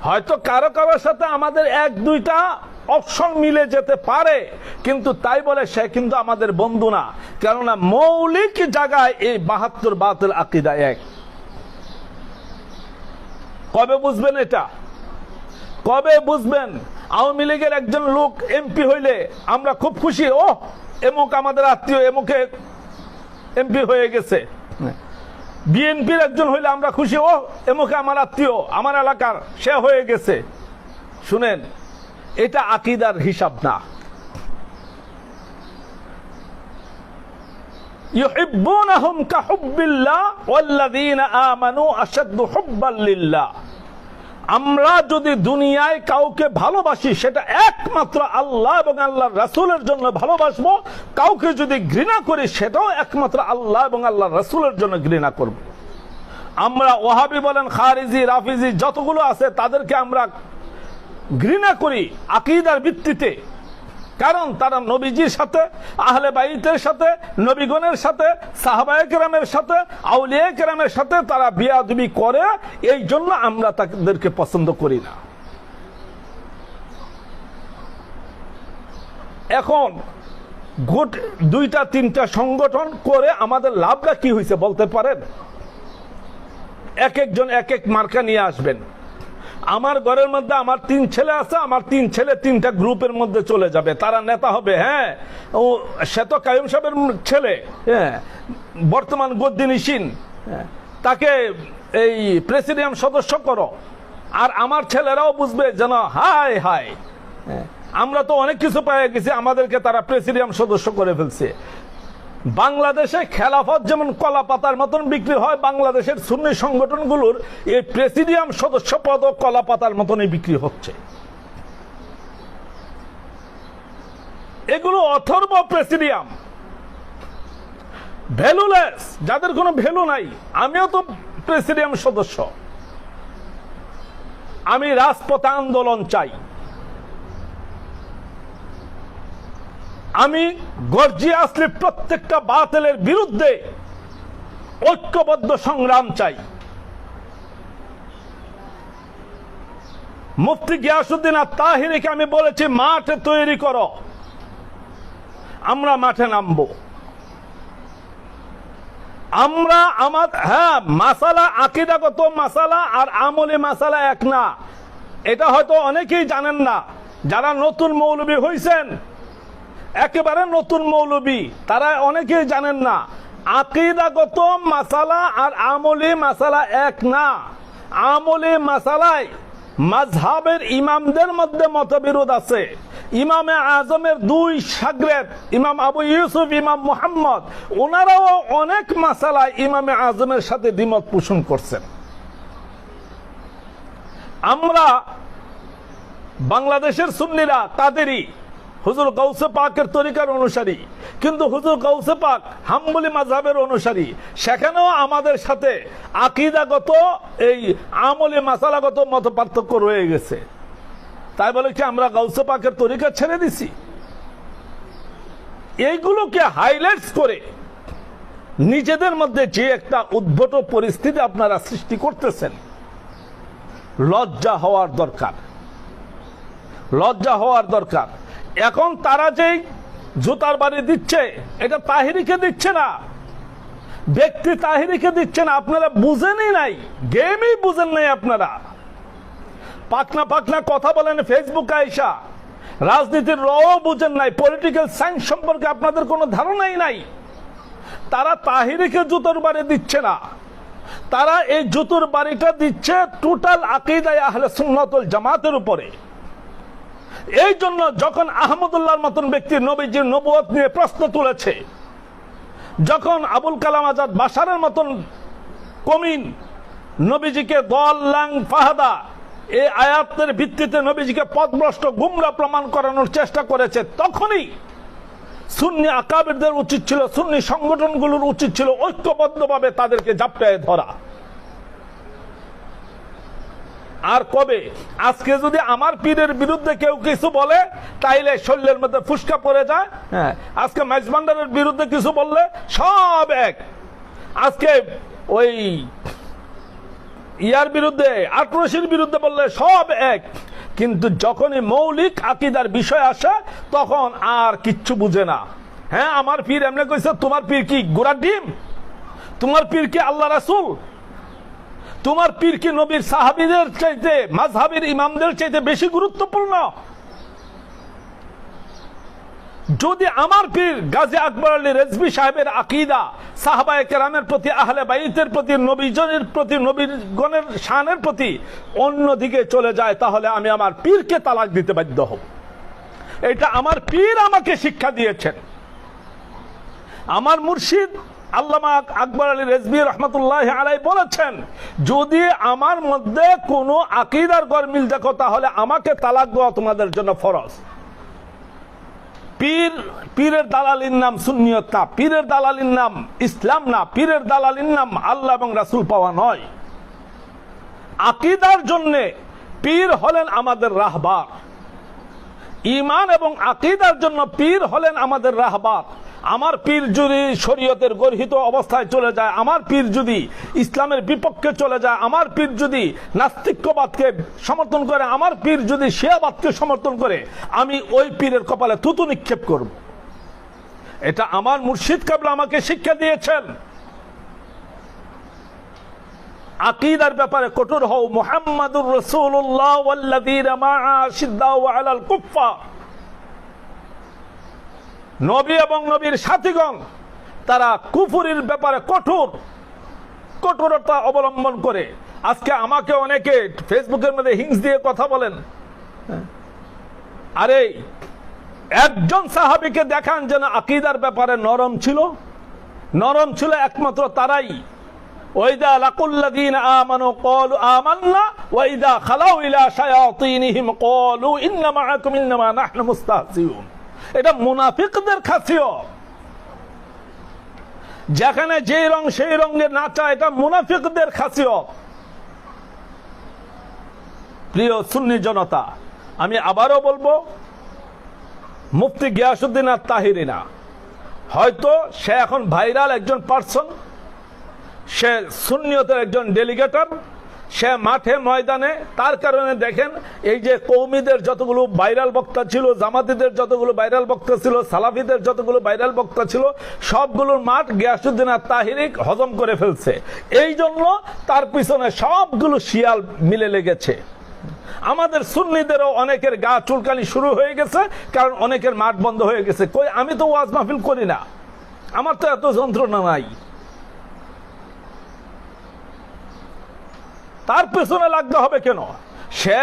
হয়তো কারো কারোর সাথে আমাদের 1-2টা অপশন মিলে যেতে পারে, কিন্তু তাই বলে সে কিন্তু আমাদের বন্ধু না। কেননা মৌলিক জায়গায় এই 72 বাতিল আকীদা এক। কবে বুঝবেন এটা? কবে বুঝবেন? আওয়ামী লীগের একজন লোক এমপি হইলে আমরা খুব খুশি, ও এমক আমাদের আত্মীয়, এমকে এমপি হয়ে গেছে। বিএনপির একজন হইলে আমরা খুশি, ও এমকে আমার আত্মীয়, আমার এলাকার, সে হয়ে গেছে। শুনেন, এটা আকীদার হিসাব না। ইউহিব্বুনাহুম কাহুব্বিল্লাহ ওয়াল্লাযীনা আমানু আশাদ্দু হুব্বাল লিল্লাহ। আমরা যদি দুনিয়ায় কাউকে ভালোবাসি সেটা একমাত্র আল্লাহ এবং আল্লাহর রাসূলের জন্য ভালোবাসবো, কাউকে যদি ঘৃণা করি সেটাও একমাত্র আল্লাহ এবং আল্লাহর রাসূলের জন্য ঘৃণা করব। আমরা ওয়াহাবি বলেন, খারিজি, রাফিজি যতগুলো আছে তাদেরকে আমরা ঘৃণা করি আকীদার ভিত্তিতে, কারণ তারা নবীজির সাথে, আহলে বাইতের সাথে, নবীগণের সাথে, সাহাবায়ে কেরামের সাথে, আউলিয়া কেরামের সাথে তারা বিয়াদবি করে, এই জন্য আমরা তাদেরকে পছন্দ করি না। এখন দুইটা তিনটা সংগঠন করে আমাদের লাভটা কি হয়েছে বলতে পারেন? এক একজন এক এক মার্কা নিয়ে আসবেন। আমার ঘরের মধ্যে আমার 3 ছেলে আছে, আমার 3 ছেলে 3টা গ্রুপের মধ্যে চলে যাবে, তারা নেতা হবে। হ্যাঁ, ও সে তো কাইয়ুম সাহেবের ছেলে, হ্যাঁ, বর্তমান গদ্দিনিসীন, তাকে এই প্রেসিডিয়াম সদস্য করো। আর আমার ছেলেরাও বুঝবে যেন হায় হায়, আমরা তো অনেক কিছু পেয়ে গেছি, আমাদেরকে তারা প্রেসিডিয়াম সদস্য করে ফেলছে। বাংলাদেশে খেলাফত যেমন কলা পাতার মতন বিক্রি হয়, বাংলাদেশের সুন্নি সংগঠনগুলোর এই প্রেসিডিয়াম সদস্য পদ কলা পাতার মতনই বিক্রি হচ্ছে। এগুলো অথর্ব প্রেসিডিয়াম, ভ্যালুলেস, যাদের কোনো ভ্যালু নাই। আমিও তো প্রেসিডিয়াম সদস্য। আমি রাজপথে আন্দোলন চাই, আমি গর্জিয়ে আসলে প্রত্যেকটা বাতিলের বিরুদ্ধে ঐক্যবদ্ধ সংগ্রাম চাই। মুফতি গিয়াসউদ্দিন আত-তাহিরিকে আমি বলেছি মাঠে তৈরি করো, আমরা মাঠে নামবো। আমরা হ্যাঁ, মাসালা আকীদাগত মাসালা আর আমলি মাসালা এক না, এটা হয়তো অনেকেই জানেন না। যারা নতুন মৌলবী হইছেন, একেবারে নতুন মৌলবী, তারা অনেকেই জানেন না আকীদাগত মাসালা আর আমলি মাসালা এক না। আমলি মাসালায় মাযহাবের ইমামদের মধ্যে মতবিরোধ আছে। ইমামে আজমের 2 শাগরেদ, ইমাম আবু ইউসুফ, ইমাম মুহাম্মদ, ওনারাও অনেক মাসালায় ইমামে আজমের সাথে দ্বিমত পোষণ করছেন। আমরা বাংলাদেশের সুন্নিরা তাদেরই হুজুর গাউসে পাকের তরিকার অনুসারী, কিন্তু হুজুর গাউসে পাক হাম্বলি মাযহাবের অনুসারী। সেখানেও আমাদের সাথে আকীদাগত এই আমলি মাসালাগত মত পার্থক্য রয়ে গেছে। তাই বলে কি আমরা গাউসে পাকের তরিকা ছেড়ে দিছি? এইগুলোকে হাইলাইটস করে নিজেদের মধ্যে যে একটা উদ্ভট পরিস্থিতি আপনারা সৃষ্টি করতেছেন, লজ্জা হওয়ার দরকার, লজ্জা হওয়ার দরকার। এখন তারা যেই জুতার বাড়ি দিচ্ছে, এটা তাহিরিকে দিচ্ছে না, ব্যক্তি তাহিরিকে দিচ্ছে না। আপনারা বুঝেনই নাই, গেমই বুঝেন নাই আপনারা। পাকনা পাকনা কথা বলেন ফেসবুকে আইসা, রাজনীতির রও বুঝেন নাই, পলিটিক্যাল সায়েন্স সম্পর্কে আপনাদের কোনো ধারণাই নাই। তারা তাহিরিকে জুতোর বাড়ি দিচ্ছে না, তারা এই জুতোর বাড়িটা দিচ্ছে টোটাল আকীদায়ে আহলে সুন্নাত ওয়াল জামাতের উপরে। এই জন্য যখন আহমদুল্লাহর মতন ব্যক্তি নবীজির নবুয়ত নিয়ে প্রশ্ন তুলেছে, যখন আবুল কালাম আজাদ বাশারের মতন কমিন নবীজিকে দল্লাং ফাহাদা এই আয়াতের ভিত্তিতে নবীজিকে পথভ্রষ্ট গুমরা প্রমাণ করানোর চেষ্টা করেছে, তখনই সুন্নি আকাবিরদের উচিত ছিল, সুন্নি সংগঠনগুলোর উচিত ছিল ঐক্যবদ্ধভাবে তাদেরকে জাপটায় ধরা। আর কবে? আজকে যদি আমার পীরের বিরুদ্ধে কেউ কিছু বলে তাইলে শরীরের মধ্যে ফুসকা পড়ে যায়। হ্যাঁ, আজকে মাইজভান্ডারের বিরুদ্ধে কিছু বললে সব এক। আজকে ওই ইয়ার বিরুদ্ধে, আটরশির বিরুদ্ধে বললে সব এক। কিন্তু যখনই মৌলিক আকীদার বিষয় আসে তখন আর কিচ্ছু বুঝে না। হ্যাঁ, আমার পীর এমনি কইছে, তোমার পীর কি গোড়ার ডিম? তোমার পীর কি আল্লাহ রাসূল? তোমার পীর কি নবীর সাহাবীদের চাইতে, মাযহাবের ইমামদের চাইতে বেশি গুরুত্বপূর্ণ? যদি আমার পীর গাজী আকবর আলী রেজভী সাহেবের আকীদা সাহাবায়ে কেরামের প্রতি, আহলে বাইতের প্রতি, নবীজনের প্রতি, নবীগণের শানের প্রতি অন্যদিকে চলে যায়, তাহলে আমি আমার পীরকে তালাক দিতে বাধ্য হব। এটা আমার পীর আমাকে শিক্ষা দিয়েছেন। আমার মুর্শিদ আল্লামা আকবর আলী রেজভী রহমতুল্লাহ আলাই বলেছেন, যদি আমার মধ্যে কোনো আকীদার গরমিল দেখো তাহলে আমাকে তালাক দেওয়া তোমাদের জন্য ফরজ। পীরের দালালির নাম সুন্নিয়ত না, পীরের দালালির নাম ইসলাম না, পীরের দালালির নাম আল্লাহ এবং রাসূল পাওয়া নয়। আকীদার জন্য পীর হলেন আমাদের রাহবার, ঈমান এবং আকীদার জন্য পীর হলেন আমাদের রাহবার। আমার পীর যদি শরীয়তের গর্হিত অবস্থায় চলে যায়, আমার পীর যদি ইসলামের বিপক্ষে চলে যায়, আমার পীর যদি নাস্তিক্যবাদকে সমর্থন করে, আমার পীর যদি শিয়াবাদকে সমর্থন করে, আমি ওই পীরের কপালে থুতু নিক্ষেপ করব। এটা আমার মুর্শিদ কেবলা আমাকে শিক্ষা দিয়েছেন। আকীদার ব্যাপারে কঠোর হও। মুহাম্মাদুর রাসূলুল্লাহ ওয়াল্লাযীনা মাআ আশিদ্দাউ আলাল কুফফার, নবী এবং নবীর সাথীগণ তারা কুফরির ব্যাপারে কঠোরতা অবলম্বন করে। আজকে আমাকে অনেকে ফেসবুকের মধ্যে হিংস দিয়ে কথা বলেন, আরে একজন সাহাবীকে দেখান যেন আকীদার ব্যাপারে নরম ছিল একমাত্র তারাই। ওয়াইদা লাকুল্লাযীনা আমানু ক্বালু আমান্না ওয়াইদা খালাউ ইলা শায়াতিনহিম ক্বালু ইন্না মাআকুম ইন্নামা নাহনু মুস্তাহজিউন। এটা মুনাফিকদের খাসিয়ত। যেখানে যে রং সেই রঙে নাচা, এটা মুনাফিকদের খাসিয়ত। প্রিয় সুন্নি জনতা, আমি আবারও বলবো, মুফতি গিয়াসউদ্দিন আত-তাহিরি না, হয়তো সে এখন ভাইরাল একজন পারসন, সে সুন্নিয়তের একজন ডেলিগেটর, সে মাঠে ময়দানে। তার কারণে দেখেন এই যে কৌমিদের যতগুলো ভাইরাল বক্তা ছিল, জামাতিদের যতগুলো ভাইরাল বক্তা ছিল, সালাফিদের যতগুলো ভাইরাল বক্তা ছিল, সবগুলোর মাঠ গিয়াসউদ্দিন আত-তাহিরি হজম করে ফেলছে। এই জন্য তার পিছনে সবগুলো শিয়াল মিলে লেগেছে। আমাদের সুন্নিদেরও অনেকের গা চুলকানি শুরু হয়ে গেছে, কারণ অনেকের মাঠ বন্ধ হয়ে গেছে। কই, আমি তো ওয়াজ মাহফিল করি না, আমার তো এত যন্ত্রণা নাই। তার পেছনে লাগতে হবে কেন? সে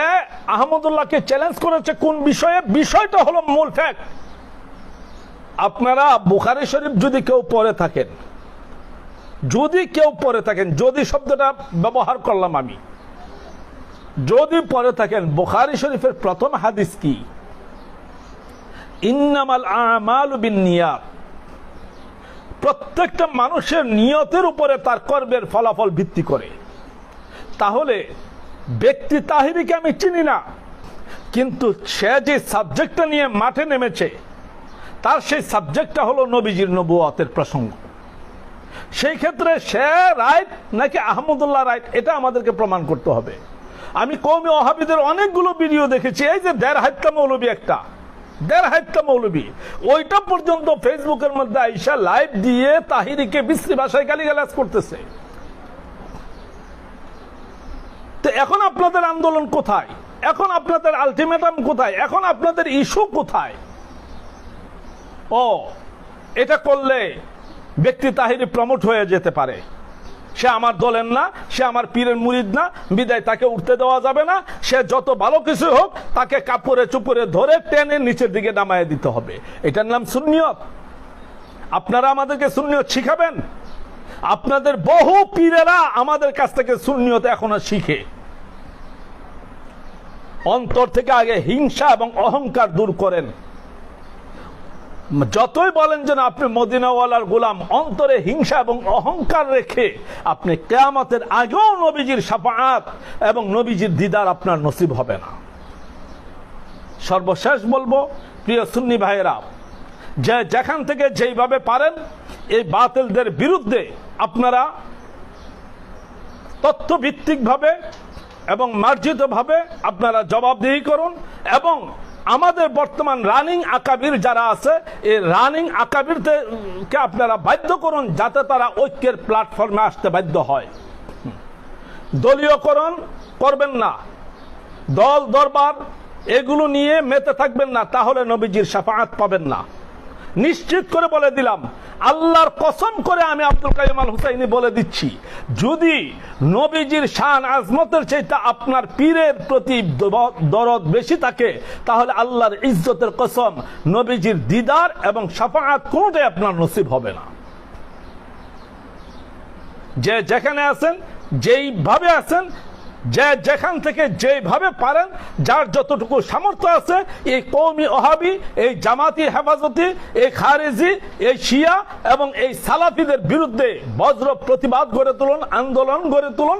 আহমদুল্লাহকে চ্যালেঞ্জ করেছে কোন বিষয়ে? বিষয়টা হলো মূল ফ্যাক্ট। আপনারা বুখারী শরীফ যদি কেউ পড়ে থাকেন, যদি শব্দটা ব্যবহার করলাম আমি, যদি পড়ে থাকেন, বুখারী শরীফের প্রথম হাদিস কি? ইন্নামাল আমালু বিন্নিয়াত। প্রত্যেকটা মানুষের নিয়তের উপরে তার কর্মের ফলাফল ভিত্তি করে। তাহলে ব্যক্তি তাহিরিকে আমি চিনি না, কিন্তু সে যে সাবজেক্টটা নিয়ে মাঠে নেমেছে, তার সেই সাবজেক্টটা হলো নবীজির নবুয়তের প্রসঙ্গ। সেই ক্ষেত্রে সে রাইট নাকি আহমদুল্লাহ রাইট, এটা আমাদেরকে প্রমাণ করতে হবে। আমি কওমি ওয়াহাবিদের অনেকগুলো ভিডিও দেখেছি, এই যে দেড় হাইত্তা মৌলবী ওইটা পর্যন্ত ফেসবুকের মধ্যে আইসা লাইভ দিয়ে তাহিরিকে বিশ্রী ভাষায় গালিগালাজ করতেছে। তো এখন আপনাদের আন্দোলন কোথায়? এখন আপনাদের আলটিমেটাম কোথায়? এখন আপনাদের ইস্যু কোথায়? এটা করলে ব্যক্তি তাহিরি প্রমোট হয়ে যেতে পারে, সে আমার দলের না, সে আমার পীরের মুরিদ না, বিদায় তাকে উঠতে দেওয়া যাবে না। সে যত ভালো কিছু হোক, তাকে কাপড়ে চুপড়ে ধরে টেনে নিচের দিকে নামায় দিতে হবে। এটার নাম সুন্নিয়ত? আপনারা আমাদেরকে সুন্নিয়ত শিখাবেন? আপনাদের বহু পীরেরা আমাদের কাছ থেকে সুন্নিয়ত এখনো শিখে। অন্তর থেকে আগে হিংসা এবং অহংকার দূর করেন। যতই বলেন যেন আপনি মদিনাওয়ালার গোলাম, অন্তরে হিংসা এবং অহংকার রেখে আপনি কিয়ামতের আগেও নবীজির শাফাআত এবং নবীজির দিদার আপনার নসিব হবে না। সর্বশেষ বলবো, প্রিয় সুন্নি ভাইয়েরা, যে যেখান থেকে যেইভাবে পারেন এই বাতিলদের বিরুদ্ধে আপনারা তথ্যভিত্তিকভাবে এবং মার্জিতভাবে আপনারা জবাবদিহি করুন। এবং আমাদের বর্তমান রানিং আকাবির যারা আছে, এই রানিং আকাবিরকে আপনারা বাধ্য করুন যাতে তারা ঐক্যের প্ল্যাটফর্মে আসতে বাধ্য হয়। দলীয়করণ করবেন না, দল দরবার এগুলো নিয়ে মেতে থাকবেন না, তাহলে নবীজির শাফাআত পাবেন না। নিশ্চিত করে বলে দিলাম, আল্লাহর কসম করে আমি আব্দুল কাইয়ুম আল হুসাইনি বলে দিচ্ছি, যদি নবীজির শান আজমতের চাইতে আপনার পীরের প্রতি দরদ বেশি থাকে, তাহলে আল্লাহর ইজ্জতের কসম নবীজির দিদার এবং শাফাআত কোনোটাই আপনার নসিব হবে না। যে যেখানে আছেন, যেইভাবে আছেন, যে যেখান থেকে যেভাবে পারেন, যার যতটুকু সামর্থ্য আছে, এই কওমি ওহাবি, এই জামাতি হেফাজতি, এই খারেজি, এই শিয়া এবং এই সালাফিদের বিরুদ্ধে বজ্র প্রতিবাদ গড়ে তুলুন, আন্দোলন গড়ে তুলুন।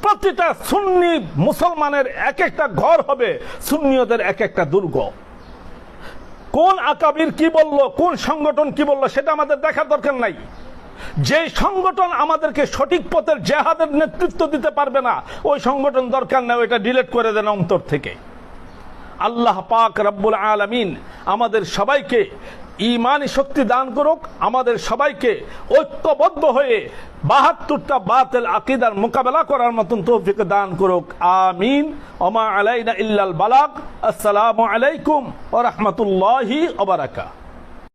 প্রতিটা সুন্নি মুসলমানের এক একটা ঘর হবে সুন্নিয়তের এক একটা দুর্গ। কোন আকাবির কি বলল, কোন সংগঠন কি বলল, সেটা আমাদের দেখার দরকার নাই। যে সংগঠন আমাদেরকে সঠিক পথের জেহাদের নেতৃত্ব দিতে পারবে না, ওই সংগঠন দরকার নাই, ওইটা ডিলিট করে দেন অন্তর থেকে। আল্লাহ পাক রব্বুল আলামিন আমাদের সবাইকে ঈমানি শক্তি দান করুক, আমাদের সবাইকে ঐক্যবদ্ধ হয়ে ৭২টা বাতিল আকীদার মোকাবেলা করার মতন তৌফিক দান করুক। আমিন। ওমা আলাইনা ইল্লাল বালাগ। আসসালামু আলাইকুম ওয়া রাহমাতুল্লাহি ওয়া বারাকাতুহু।